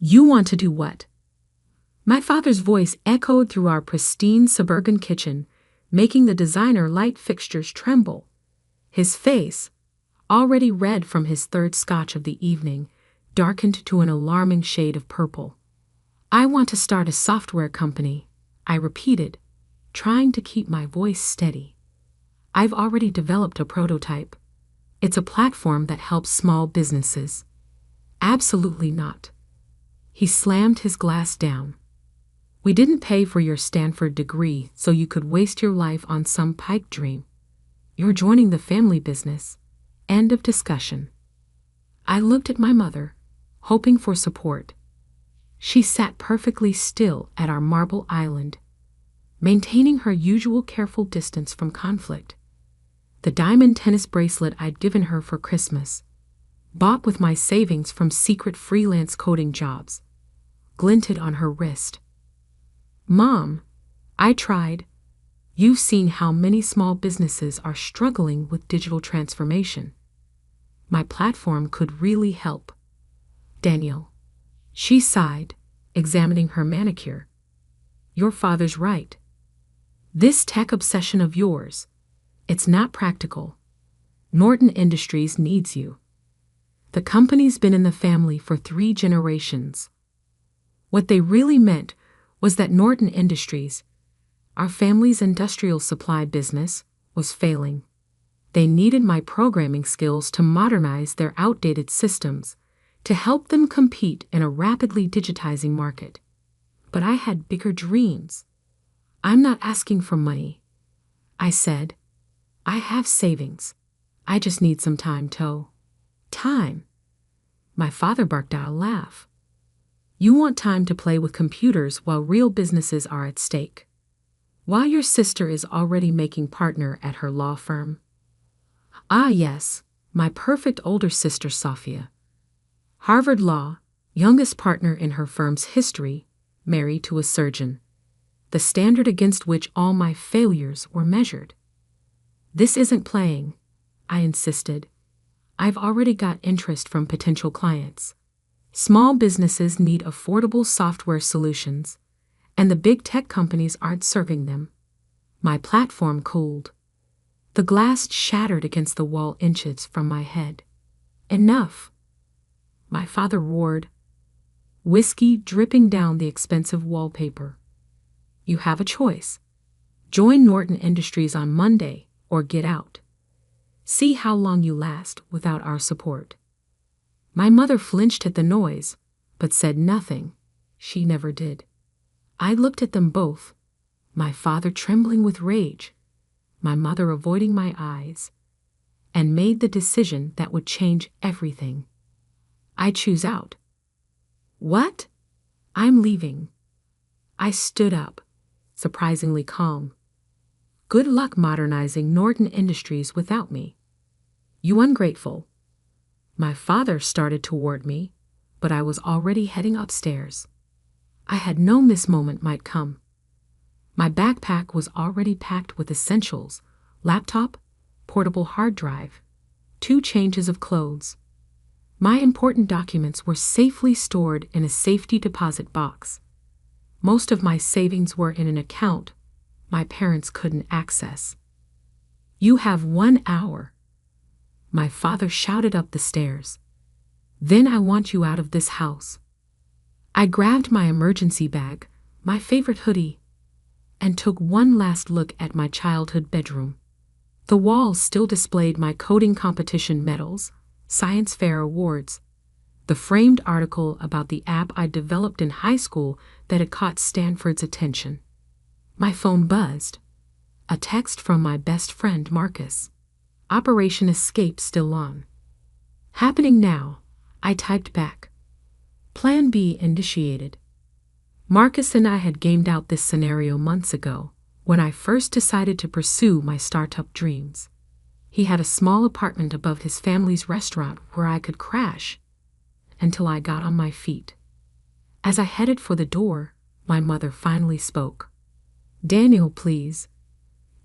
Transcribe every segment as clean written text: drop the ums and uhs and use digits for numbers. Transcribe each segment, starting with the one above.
You want to do what? My father's voice echoed through our pristine suburban kitchen, making the designer light fixtures tremble. His face, already red from his third scotch of the evening, darkened to an alarming shade of purple. I want to start a software company, I repeated, trying to keep my voice steady. I've already developed a prototype. It's a platform that helps small businesses. Absolutely not. He slammed his glass down. We didn't pay for your Stanford degree so you could waste your life on some pipe dream. You're joining the family business. End of discussion. I looked at my mother, hoping for support. She sat perfectly still at our marble island, maintaining her usual careful distance from conflict. The diamond tennis bracelet I'd given her for Christmas, bought with my savings from secret freelance coding jobs, glinted on her wrist. Mom, I tried. You've seen how many small businesses are struggling with digital transformation. My platform could really help. Daniel. She sighed, examining her manicure. Your father's right. This tech obsession of yours, it's not practical. Norton Industries needs you. The company's been in the family for 3 generations. What they really meant was that Norton Industries, our family's industrial supply business, was failing. They needed my programming skills to modernize their outdated systems, to help them compete in a rapidly digitizing market. But I had bigger dreams. I'm not asking for money. I said, I have savings. I just need some time, Toe. Time. My father barked out a laugh. You want time to play with computers while real businesses are at stake. While your sister is already making partner at her law firm. Ah, yes, my perfect older sister Sophia. Harvard Law, youngest partner in her firm's history, married to a surgeon. The standard against which all my failures were measured. This isn't playing, I insisted. I've already got interest from potential clients. Small businesses need affordable software solutions, and the big tech companies aren't serving them. My platform cooled. The glass shattered against the wall inches from my head. Enough! My father roared, whiskey dripping down the expensive wallpaper. You have a choice. Join Norton Industries on Monday or get out. See how long you last without our support. My mother flinched at the noise, but said nothing. She never did. I looked at them both, my father trembling with rage, my mother avoiding my eyes, and made the decision that would change everything. I choose out. What? I'm leaving. I stood up, surprisingly calm. Good luck modernizing Norton Industries without me. You ungrateful. My father started toward me, but I was already heading upstairs. I had known this moment might come. My backpack was already packed with essentials, laptop, portable hard drive, 2 changes of clothes. My important documents were safely stored in a safety deposit box. Most of my savings were in an account my parents couldn't access. You have 1 hour. My father shouted up the stairs. Then I want you out of this house. I grabbed my emergency bag, my favorite hoodie, and took one last look at my childhood bedroom. The walls still displayed my coding competition medals, science fair awards, the framed article about the app I developed in high school that had caught Stanford's attention. My phone buzzed. A text from my best friend Marcus. Operation Escape still on. Happening now, I typed back. Plan B initiated. Marcus and I had gamed out this scenario months ago, when I first decided to pursue my startup dreams. He had a small apartment above his family's restaurant where I could crash until I got on my feet. As I headed for the door, my mother finally spoke. Daniel, please.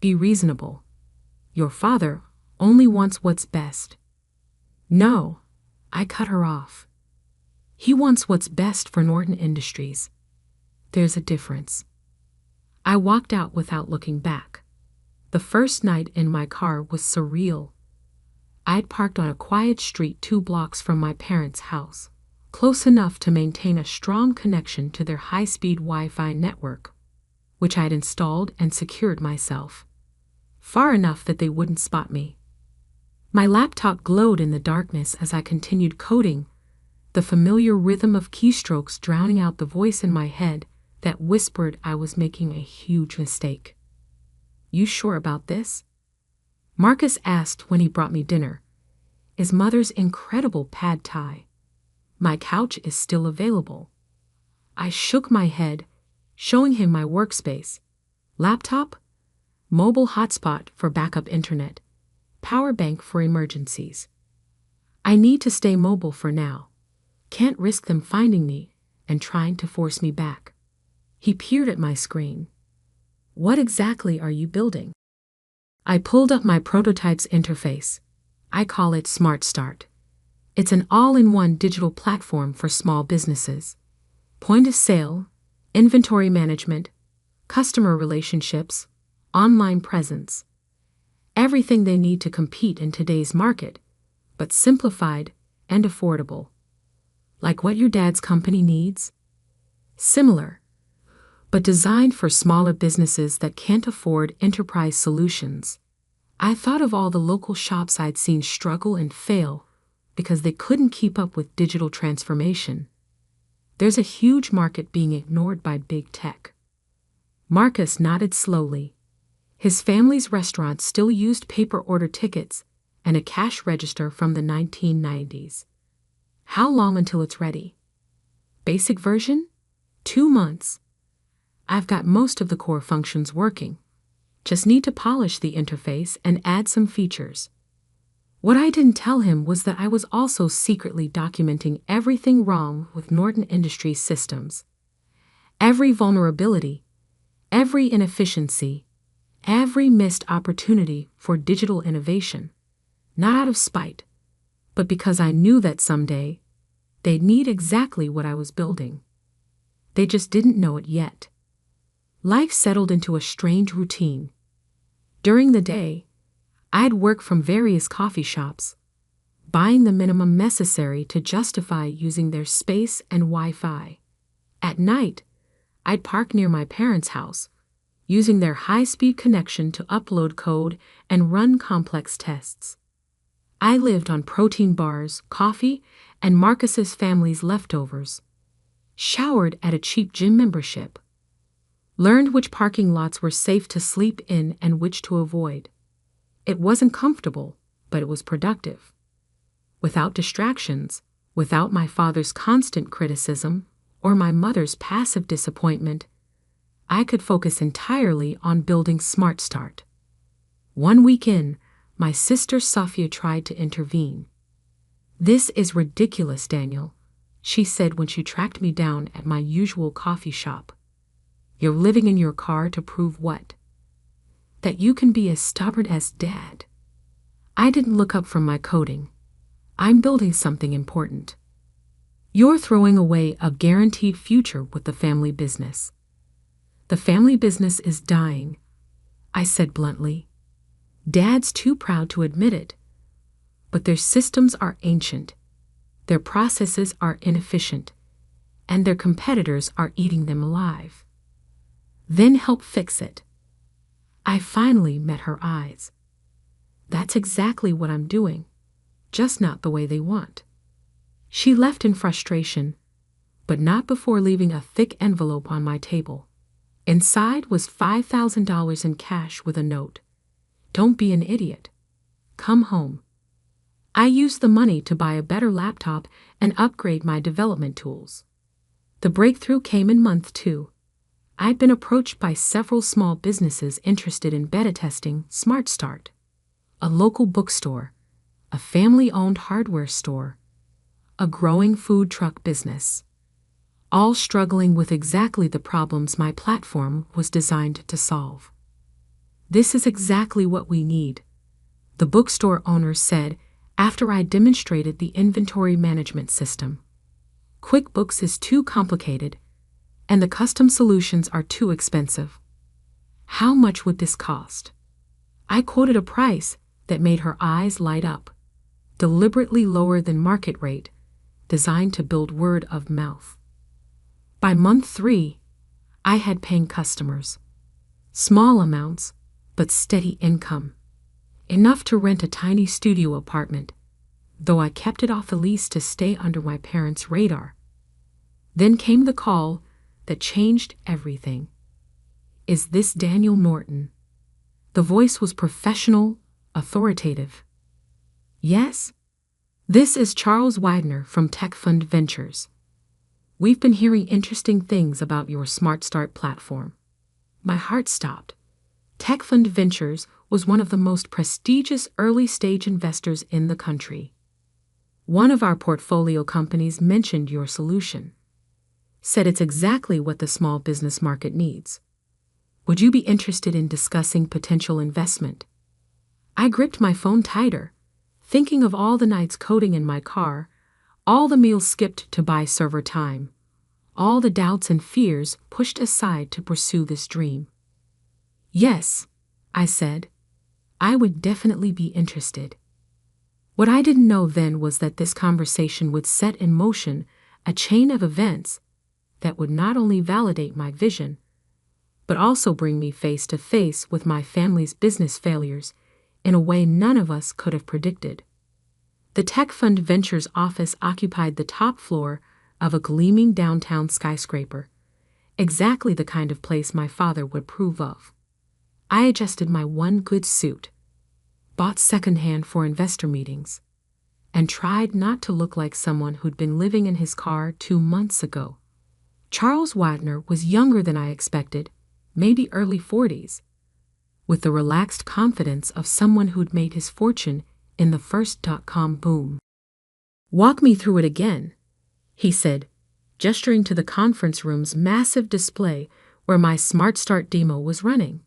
Be reasonable. Your father only wants what's best. No, I cut her off. He wants what's best for Norton Industries. There's a difference. I walked out without looking back. The first night in my car was surreal. I'd parked on a quiet street 2 blocks from my parents' house, close enough to maintain a strong connection to their high-speed Wi-Fi network, which I'd installed and secured myself, far enough that they wouldn't spot me. My laptop glowed in the darkness as I continued coding, the familiar rhythm of keystrokes drowning out the voice in my head that whispered I was making a huge mistake. "You sure about this?" Marcus asked when he brought me dinner. "Is Mother's incredible pad thai? My couch is still available." I shook my head, showing him my workspace, laptop, mobile hotspot for backup internet, power bank for emergencies. I need to stay mobile for now. Can't risk them finding me and trying to force me back. He peered at my screen. "What exactly are you building?" I pulled up my prototype's interface. I call it Smart Start. It's an all-in-one digital platform for small businesses. Point of sale, inventory management, customer relationships, online presence. Everything they need to compete in today's market, but simplified and affordable. Like what your dad's company needs? Similar, but designed for smaller businesses that can't afford enterprise solutions. I thought of all the local shops I'd seen struggle and fail because they couldn't keep up with digital transformation. There's a huge market being ignored by big tech. Marcus nodded slowly. His family's restaurant still used paper order tickets and a cash register from the 1990s. "How long until it's ready?" "Basic version? 2 months. I've got most of the core functions working. Just need to polish the interface and add some features." What I didn't tell him was that I was also secretly documenting everything wrong with Norton Industries systems. Every vulnerability, every inefficiency, every missed opportunity for digital innovation. Not out of spite, but because I knew that someday they'd need exactly what I was building. They just didn't know it yet. Life settled into a strange routine. During the day, I'd work from various coffee shops, buying the minimum necessary to justify using their space and Wi-Fi. At night, I'd park near my parents' house, using their high-speed connection to upload code and run complex tests. I lived on protein bars, coffee, and Marcus's family's leftovers. Showered at a cheap gym membership. Learned which parking lots were safe to sleep in and which to avoid. It wasn't comfortable, but it was productive. Without distractions, without my father's constant criticism, or my mother's passive disappointment, I could focus entirely on building Smart Start. 1 week in, my sister Safia tried to intervene. "This is ridiculous, Daniel," she said when she tracked me down at my usual coffee shop. "You're living in your car to prove what? That you can be as stubborn as Dad." I didn't look up from my coding. "I'm building something important. You're throwing away a guaranteed future with the family business." "The family business is dying," I said bluntly. "Dad's too proud to admit it. But their systems are ancient, their processes are inefficient, and their competitors are eating them alive. Then help fix it." I finally met her eyes. "That's exactly what I'm doing, just not the way they want." She left in frustration, but not before leaving a thick envelope on my table. Inside was $5,000 in cash with a note. "Don't be an idiot. Come home." I used the money to buy a better laptop and upgrade my development tools. The breakthrough came in month 2. I'd been approached by several small businesses interested in beta testing Smart Start. A local bookstore, a family-owned hardware store, a growing food truck business, all struggling with exactly the problems my platform was designed to solve. "This is exactly what we need," the bookstore owner said after I demonstrated the inventory management system. QuickBooks is too complicated, and the custom solutions are too expensive. How much would this cost? I quoted a price that made her eyes light up, deliberately lower than market rate, designed to build word of mouth. By month 3, I had paying customers. Small amounts, but steady income. Enough to rent a tiny studio apartment, though I kept it off the lease to stay under my parents' radar. Then came the call that changed everything. Is this Daniel Norton? The voice was professional, authoritative. Yes, this is Charles Widener from Tech Fund Ventures. We've been hearing interesting things about your Smart Start platform. My heart stopped. Tech Fund Ventures was one of the most prestigious early-stage investors in the country. One of our portfolio companies mentioned your solution. Said it's exactly what the small business market needs. Would you be interested in discussing potential investment? I gripped my phone tighter, thinking of all the nights coding in my car, all the meals skipped to buy server time, all the doubts and fears pushed aside to pursue this dream. Yes, I said, I would definitely be interested. What I didn't know then was that this conversation would set in motion a chain of events that would not only validate my vision, but also bring me face to face with my family's business failures in a way none of us could have predicted. The Tech Fund Ventures office occupied the top floor of a gleaming downtown skyscraper, exactly the kind of place my father would approve of. I adjusted my one good suit, bought secondhand for investor meetings, and tried not to look like someone who'd been living in his car 2 months ago. Charles Widener was younger than I expected, maybe early 40s, with the relaxed confidence of someone who'd made his fortune in the first .com boom. Walk me through it again, he said, gesturing to the conference room's massive display where my Smart Start demo was running.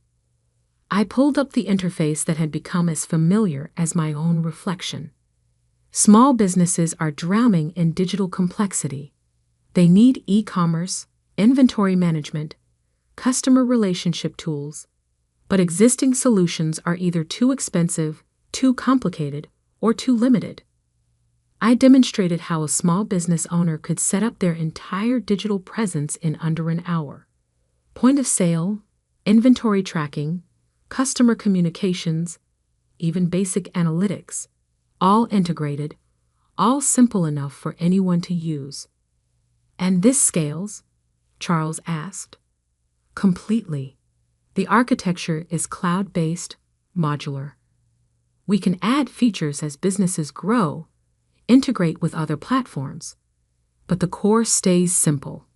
I pulled up the interface that had become as familiar as my own reflection. Small businesses are drowning in digital complexity. They need e-commerce, inventory management, customer relationship tools, but existing solutions are either too expensive, too complicated, or too limited. I demonstrated how a small business owner could set up their entire digital presence in under an hour. Point of sale, inventory tracking, customer communications, even basic analytics, all integrated, all simple enough for anyone to use. And this scales? Charles asked. Completely. The architecture is cloud-based, modular. We can add features as businesses grow, integrate with other platforms, but the core stays simple.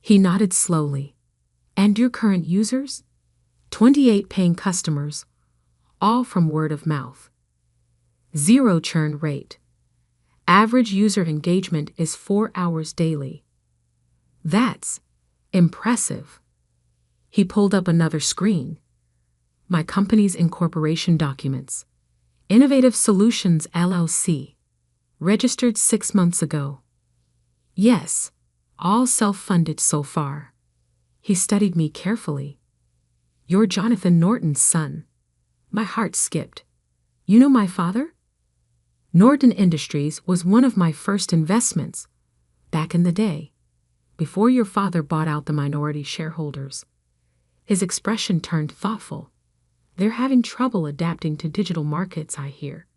He nodded slowly. And your current users? 28 paying customers, all from word of mouth. 0 churn rate. Average user engagement is 4 hours daily. That's impressive. He pulled up another screen. My company's incorporation documents. Innovative Solutions LLC. Registered 6 months ago. Yes, all self-funded so far. He studied me carefully. You're Jonathan Norton's son. My heart skipped. You know my father? Norton Industries was one of my first investments, back in the day, before your father bought out the minority shareholders. His expression turned thoughtful. They're having trouble adapting to digital markets, I hear.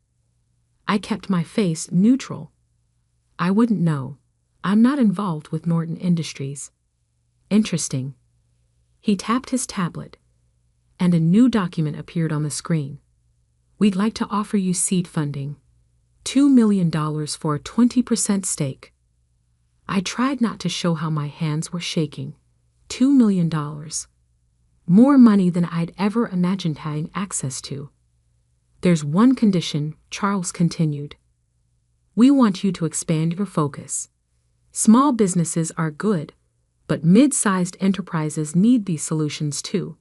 I kept my face neutral. I wouldn't know. I'm not involved with Norton Industries. Interesting. He tapped his tablet, and a new document appeared on the screen. We'd like to offer you seed funding. $2 million for a 20% stake. I tried not to show how my hands were shaking. $2 million. More money than I'd ever imagined having access to. There's one condition, Charles continued. We want you to expand your focus. Small businesses are good, but mid-sized enterprises need these solutions too.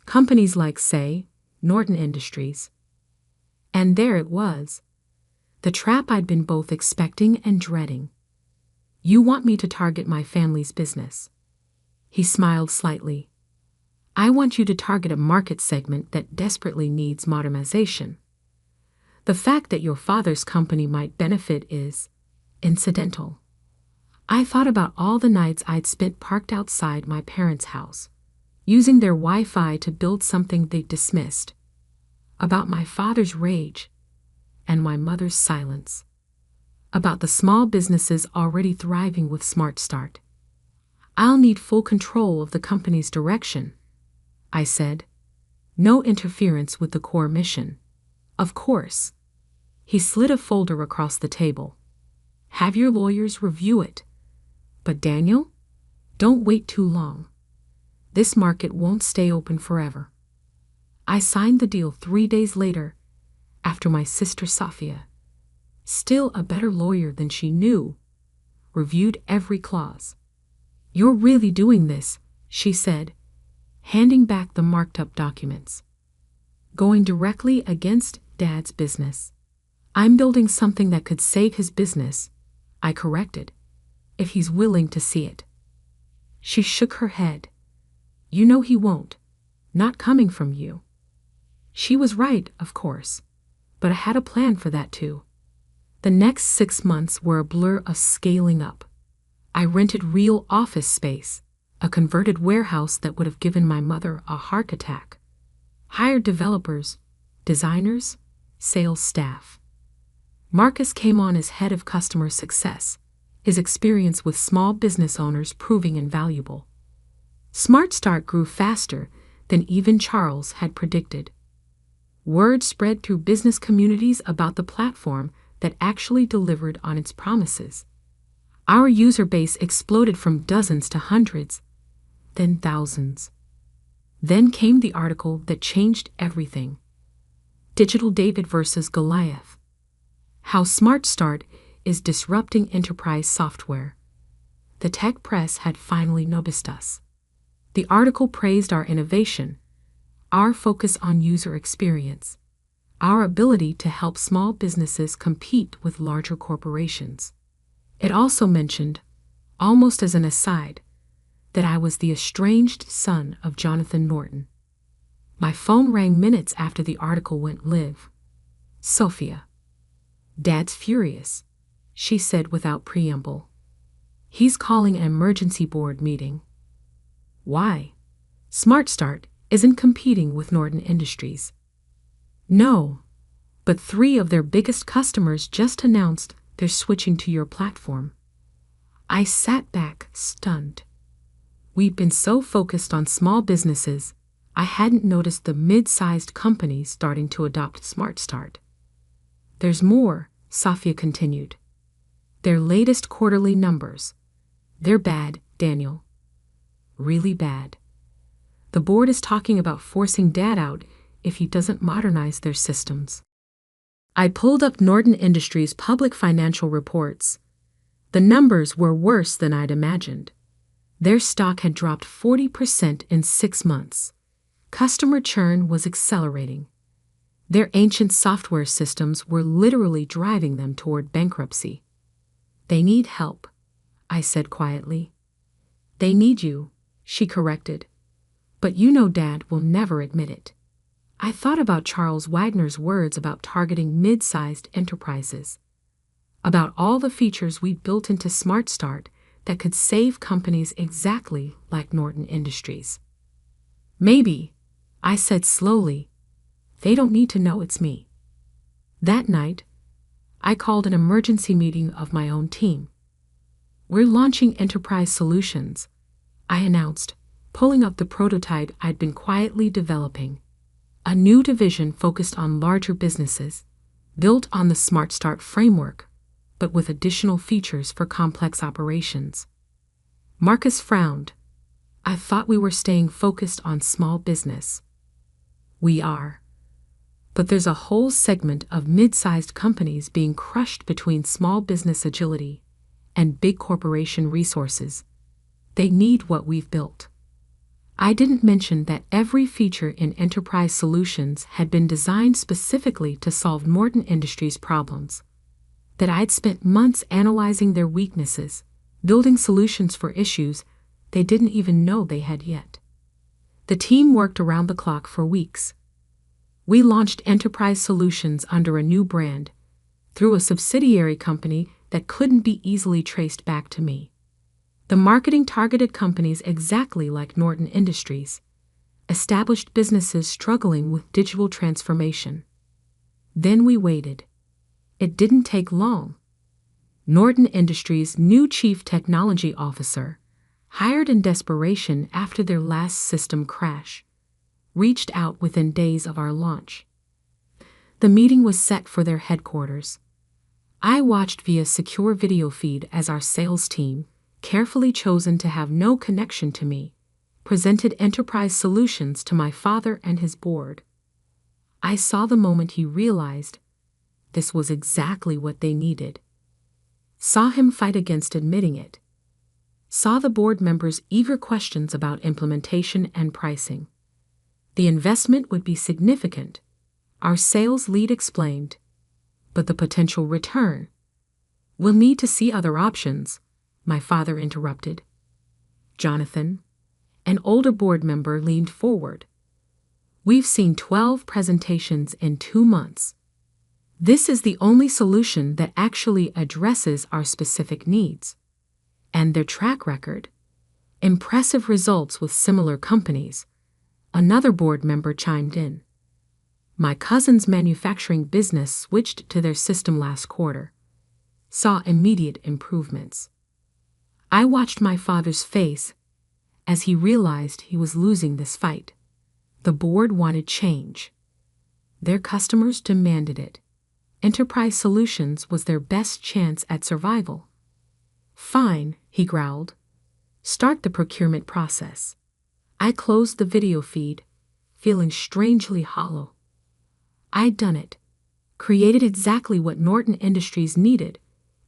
Companies like, say, Norton Industries. And there it was. The trap I'd been both expecting and dreading. You want me to target my family's business. He smiled slightly. I want you to target a market segment that desperately needs modernization. The fact that your father's company might benefit is incidental. I thought about all the nights I'd spent parked outside my parents' house, using their Wi-Fi to build something they dismissed, about my father's rage and my mother's silence, about the small businesses already thriving with Smart Start. I'll need full control of the company's direction, I said. No interference with the core mission. Of course. He slid a folder across the table. Have your lawyers review it. But Daniel, don't wait too long. This market won't stay open forever. I signed the deal 3 days later, after my sister Safia, still a better lawyer than she knew, reviewed every clause. You're really doing this, she said, handing back the marked-up documents. Going directly against Dad's business. I'm building something that could save his business, I corrected, if he's willing to see it. She shook her head. You know he won't. Not coming from you. She was right, of course, but I had a plan for that too. The next 6 months were a blur of scaling up. I rented real office space, a converted warehouse that would have given my mother a heart attack. Hired developers, designers, sales staff. Marcus came on as head of customer success, his experience with small business owners proving invaluable. Smart Start grew faster than even Charles had predicted. Word spread through business communities about the platform that actually delivered on its promises. Our user base exploded from dozens to hundreds, then thousands. Then came the article that changed everything. Digital David versus Goliath. How Smart Start is disrupting enterprise software. The tech press had finally noticed us. The article praised our innovation, our focus on user experience, our ability to help small businesses compete with larger corporations. It also mentioned, almost as an aside, that I was the estranged son of Jonathan Norton. My phone rang minutes after the article went live. Sophia. Dad's furious, she said without preamble. He's calling an emergency board meeting. Why? Smart Start isn't competing with Norton Industries. No, but 3 of their biggest customers just announced they're switching to your platform. I sat back, stunned. We've been so focused on small businesses, I hadn't noticed the mid-sized companies starting to adopt Smart Start. There's more, Safia continued. Their latest quarterly numbers. They're bad, Daniel. Really bad. The board is talking about forcing Dad out if he doesn't modernize their systems. I pulled up Norton Industries' public financial reports. The numbers were worse than I'd imagined. Their stock had dropped 40% in 6 months. Customer churn was accelerating. Their ancient software systems were literally driving them toward bankruptcy. They need help, I said quietly. They need you, she corrected. But you know Dad will never admit it. I thought about Charles Wagner's words about targeting mid-sized enterprises, about all the features we'd built into Smart Start that could save companies exactly like Norton Industries. Maybe, I said slowly, they don't need to know it's me. That night, I called an emergency meeting of my own team. We're launching enterprise solutions, I announced, pulling up the prototype I'd been quietly developing. A new division focused on larger businesses, built on the Smart Start framework, but with additional features for complex operations. Marcus frowned. I thought we were staying focused on small business. We are. But there's a whole segment of mid-sized companies being crushed between small business agility and big corporation resources. They need what we've built. I didn't mention that every feature in Enterprise Solutions had been designed specifically to solve Norton Industries' problems, that I'd spent months analyzing their weaknesses, building solutions for issues they didn't even know they had yet. The team worked around the clock for weeks. We launched enterprise solutions under a new brand, through a subsidiary company that couldn't be easily traced back to me. The marketing targeted companies exactly like Norton Industries, established businesses struggling with digital transformation. Then we waited. It didn't take long. Norton Industries' new chief technology officer, hired in desperation after their last system crash, reached out within days of our launch. The meeting was set for their headquarters. I watched via secure video feed as our sales team, carefully chosen to have no connection to me, presented enterprise solutions to my father and his board. I saw the moment he realized this was exactly what they needed. Saw him fight against admitting it. Saw the board members' eager questions about implementation and pricing. The investment would be significant, our sales lead explained, but the potential return. We'll need to see other options, my father interrupted. Jonathan, an older board member, leaned forward. We've seen 12 presentations in 2 months. This is the only solution that actually addresses our specific needs. And their track record. Impressive results with similar companies. Another board member chimed in. My cousin's manufacturing business switched to their system last quarter. Saw immediate improvements. I watched my father's face as he realized he was losing this fight. The board wanted change. Their customers demanded it. Enterprise Solutions was their best chance at survival. Fine, he growled. Start the procurement process. I closed the video feed, feeling strangely hollow. I'd done it. Created exactly what Norton Industries needed.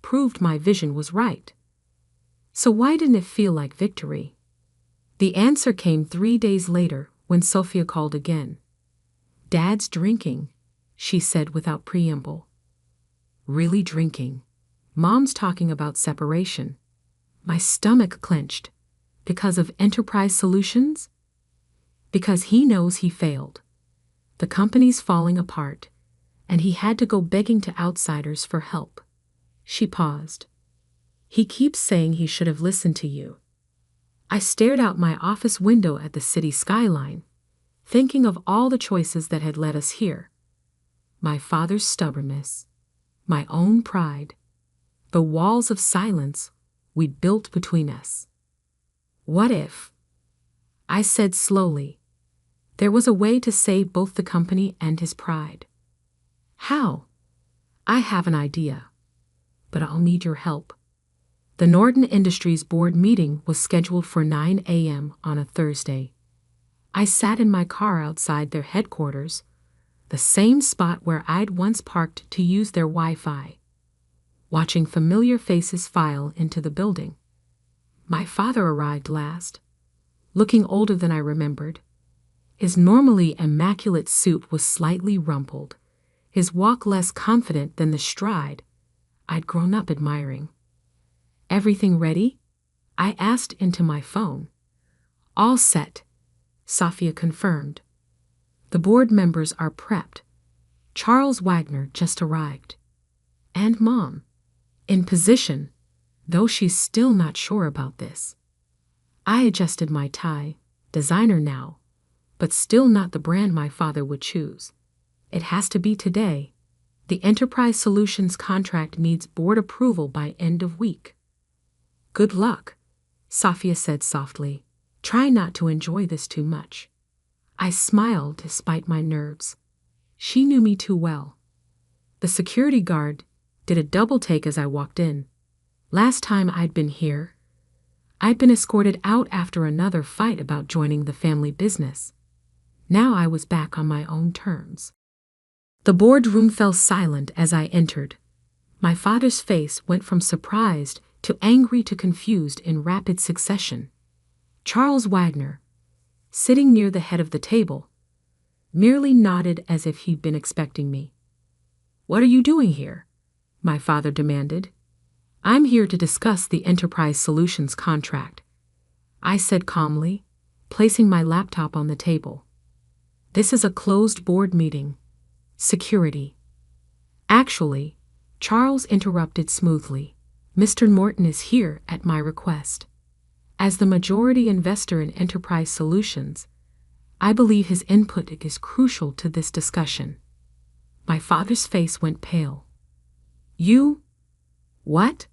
Proved my vision was right. So why didn't it feel like victory? The answer came 3 days later when Sophia called again. Dad's drinking, she said without preamble. Really drinking. Mom's talking about separation. My stomach clenched. Because of enterprise solutions? Because he knows he failed. The company's falling apart, and he had to go begging to outsiders for help. She paused. He keeps saying he should have listened to you. I stared out my office window at the city skyline, thinking of all the choices that had led us here. My father's stubbornness, my own pride, the walls of silence we'd built between us. What if? I said slowly. There was a way to save both the company and his pride. How? I have an idea, but I'll need your help. The Norton Industries board meeting was scheduled for 9 a.m. on a Thursday. I sat in my car outside their headquarters, the same spot where I'd once parked to use their Wi-Fi, watching familiar faces file into the building. My father arrived last, looking older than I remembered. His normally immaculate suit was slightly rumpled, his walk less confident than the stride I'd grown up admiring. Everything ready? I asked into my phone. All set, Sophia confirmed. The board members are prepped. Charles Wagner just arrived. And Mom, in position, though she's still not sure about this. I adjusted my tie, designer now, but still not the brand my father would choose. It has to be today. The Enterprise Solutions contract needs board approval by end of week. Good luck, Sophia said softly. Try not to enjoy this too much. I smiled despite my nerves. She knew me too well. The security guard did a double take as I walked in. Last time I'd been here, I'd been escorted out after another fight about joining the family business. Now I was back on my own terms. The boardroom fell silent as I entered. My father's face went from surprised to angry to confused in rapid succession. Charles Wagner, sitting near the head of the table, merely nodded as if he'd been expecting me. What are you doing here? My father demanded. I'm here to discuss the Enterprise Solutions contract, I said calmly, placing my laptop on the table. This is a closed board meeting. Security. Actually, Charles interrupted smoothly. Mr. Morton is here at my request. As the majority investor in Enterprise Solutions, I believe his input is crucial to this discussion. My father's face went pale. You? What?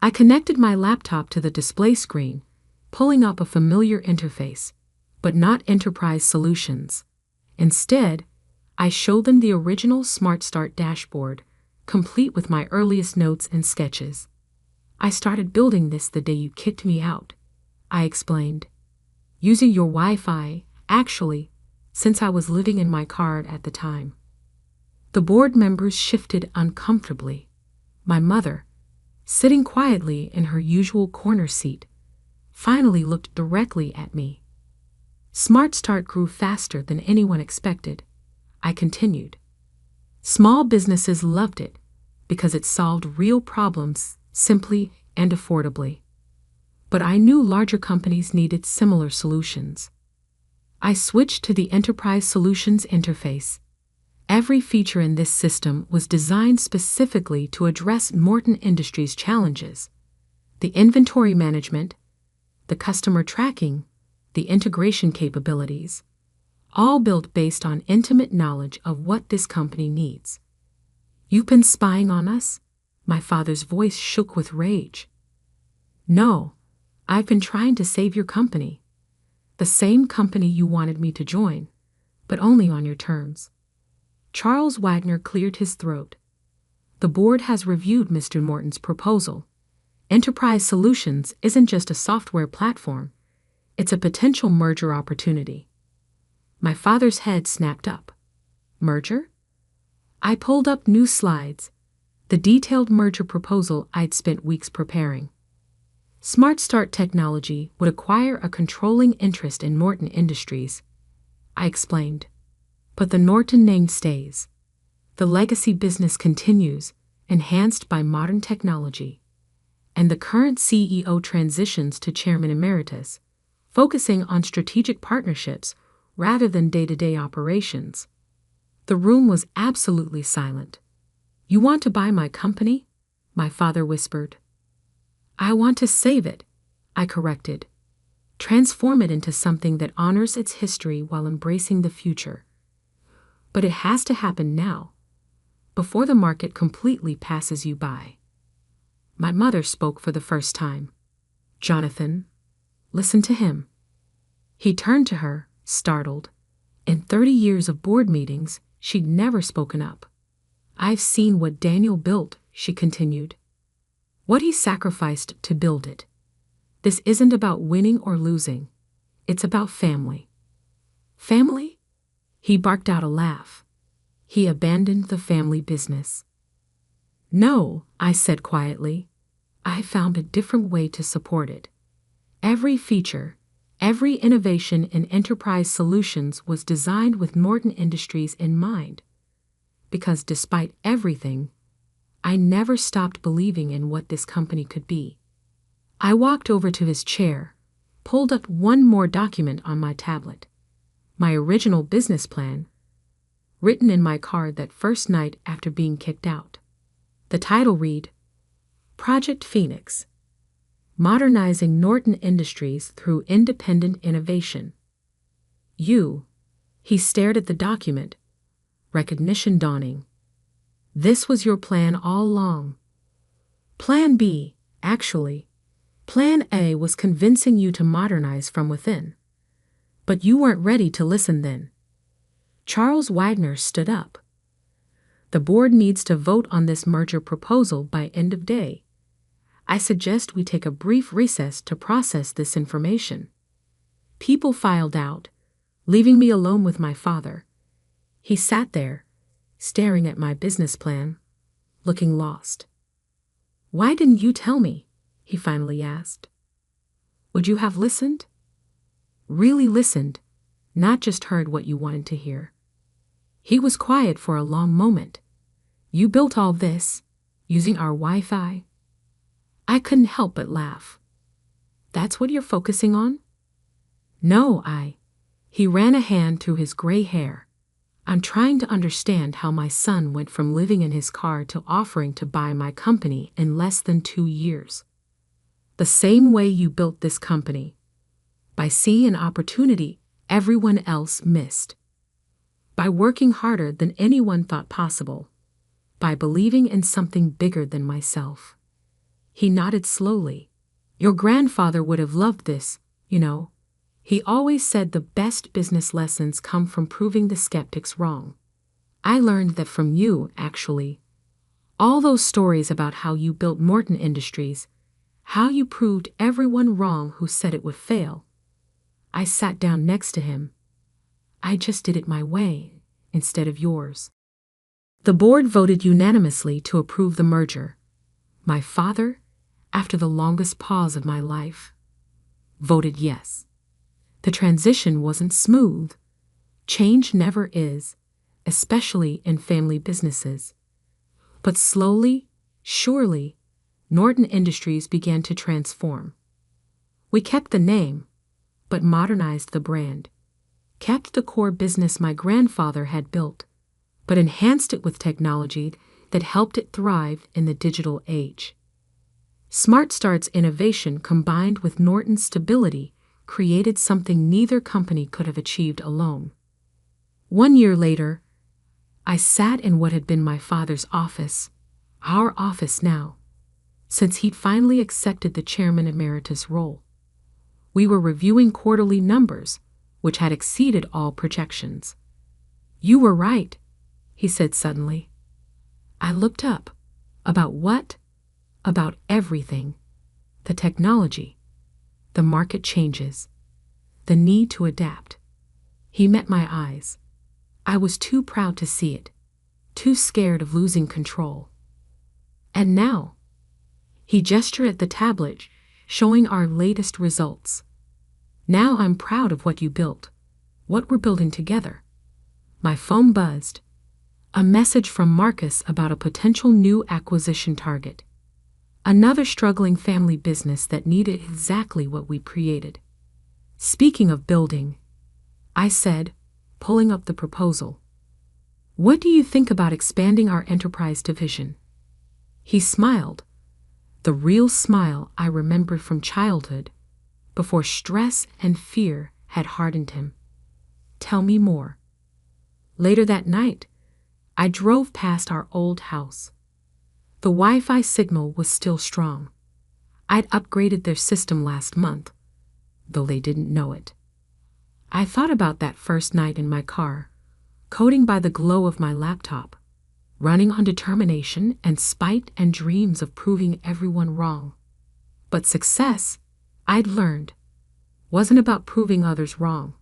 I connected my laptop to the display screen, pulling up a familiar interface, but not Enterprise Solutions. Instead, I showed them the original Smart Start dashboard, complete with my earliest notes and sketches. I started building this the day you kicked me out, I explained. Using your Wi-Fi, actually, since I was living in my car at the time. The board members shifted uncomfortably. My mother, sitting quietly in her usual corner seat, finally looked directly at me. Smart Start grew faster than anyone expected, I continued. Small businesses loved it because it solved real problems simply and affordably. But I knew larger companies needed similar solutions. I switched to the Enterprise Solutions interface. Every feature in this system was designed specifically to address Morton Industries' challenges. The inventory management, the customer tracking, the integration capabilities, all built based on intimate knowledge of what this company needs. You've been spying on us? My father's voice shook with rage. No, I've been trying to save your company. The same company you wanted me to join, but only on your terms. Charles Wagner cleared his throat. The board has reviewed Mr. Morton's proposal. Enterprise Solutions isn't just a software platform, it's a potential merger opportunity. My father's head snapped up. Merger? I pulled up new slides, the detailed merger proposal I'd spent weeks preparing. Smart Start Technology would acquire a controlling interest in Morton Industries, I explained. But the Norton name stays. The legacy business continues, enhanced by modern technology. And the current CEO transitions to Chairman Emeritus, focusing on strategic partnerships rather than day-to-day operations. The room was absolutely silent. You want to buy my company? My father whispered. I want to save it, I corrected. Transform it into something that honors its history while embracing the future. But it has to happen now, before the market completely passes you by. My mother spoke for the first time. Jonathan, listen to him. He turned to her, startled. In 30 years of board meetings, she'd never spoken up. I've seen what Daniel built, she continued. What he sacrificed to build it. This isn't about winning or losing. It's about family. Family? He barked out a laugh. He abandoned the family business. No, I said quietly. I found a different way to support it. Every feature, every innovation in Enterprise Solutions was designed with Morton Industries in mind. Because despite everything, I never stopped believing in what this company could be. I walked over to his chair, pulled up one more document on my tablet. My original business plan, written in my car that first night after being kicked out. The title read, Project Phoenix, Modernizing Norton Industries Through Independent Innovation. He stared at the document, recognition dawning. This was your plan all along. Plan B, actually. Plan A was convincing you to modernize from within. But you weren't ready to listen then. Charles Wagner stood up. The board needs to vote on this merger proposal by end of day. I suggest we take a brief recess to process this information. People filed out, leaving me alone with my father. He sat there, staring at my business plan, looking lost. Why didn't you tell me? He finally asked. Would you have listened? Really listened, not just heard what you wanted to hear. He was quiet for a long moment. You built all this, using our Wi-Fi? I couldn't help but laugh. That's what you're focusing on? No, He ran a hand through his gray hair. I'm trying to understand how my son went from living in his car to offering to buy my company in less than 2 years. The same way you built this company. By seeing an opportunity everyone else missed. By working harder than anyone thought possible. By believing in something bigger than myself. He nodded slowly. Your grandfather would have loved this, you know. He always said the best business lessons come from proving the skeptics wrong. I learned that from you, actually. All those stories about how you built Morton Industries, how you proved everyone wrong who said it would fail. I sat down next to him. I just did it my way, instead of yours. The board voted unanimously to approve the merger. My father, after the longest pause of my life, voted yes. The transition wasn't smooth. Change never is, especially in family businesses. But slowly, surely, Norton Industries began to transform. We kept the name, but modernized the brand. Kept the core business my grandfather had built, but enhanced it with technology that helped it thrive in the digital age. SmartStart's innovation combined with Norton's stability created something neither company could have achieved alone. 1 year later, I sat in what had been my father's office, our office now, since he'd finally accepted the chairman emeritus role. We were reviewing quarterly numbers, which had exceeded all projections. You were right, he said suddenly. I looked up. About what? About everything. The technology. The market changes. The need to adapt. He met my eyes. I was too proud to see it. Too scared of losing control. And now, he gestured at the tablet, showing our latest results. Now I'm proud of what you built. What we're building together. My phone buzzed. A message from Marcus about a potential new acquisition target. Another struggling family business that needed exactly what we created. Speaking of building, I said, pulling up the proposal. What do you think about expanding our enterprise division? He smiled, the real smile I remembered from childhood, before stress and fear had hardened him. Tell me more. Later that night, I drove past our old house. The Wi-Fi signal was still strong. I'd upgraded their system last month, though they didn't know it. I thought about that first night in my car, coding by the glow of my laptop, running on determination and spite and dreams of proving everyone wrong. But success, I'd learned, wasn't about proving others wrong.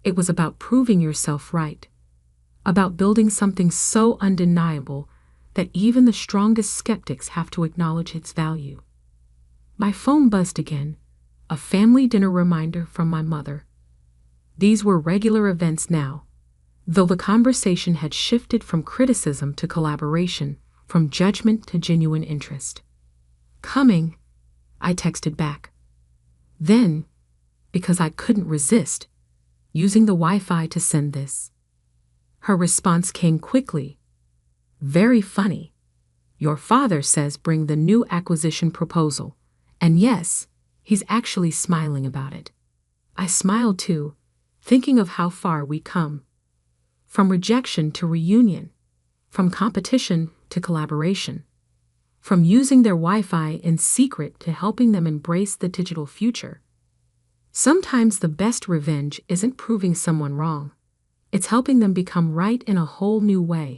It was about proving yourself right. About building something so undeniable that even the strongest skeptics have to acknowledge its value. My phone buzzed again, a family dinner reminder from my mother. These were regular events now, though the conversation had shifted from criticism to collaboration, from judgment to genuine interest. Coming, I texted back. Then, because I couldn't resist, using the Wi-Fi to send this. Her response came quickly. Very funny. Your father says bring the new acquisition proposal. And yes, he's actually smiling about it. I smiled too, thinking of how far we come. From rejection to reunion. From competition to collaboration. From using their Wi-Fi in secret to helping them embrace the digital future. Sometimes the best revenge isn't proving someone wrong. It's helping them become right in a whole new way.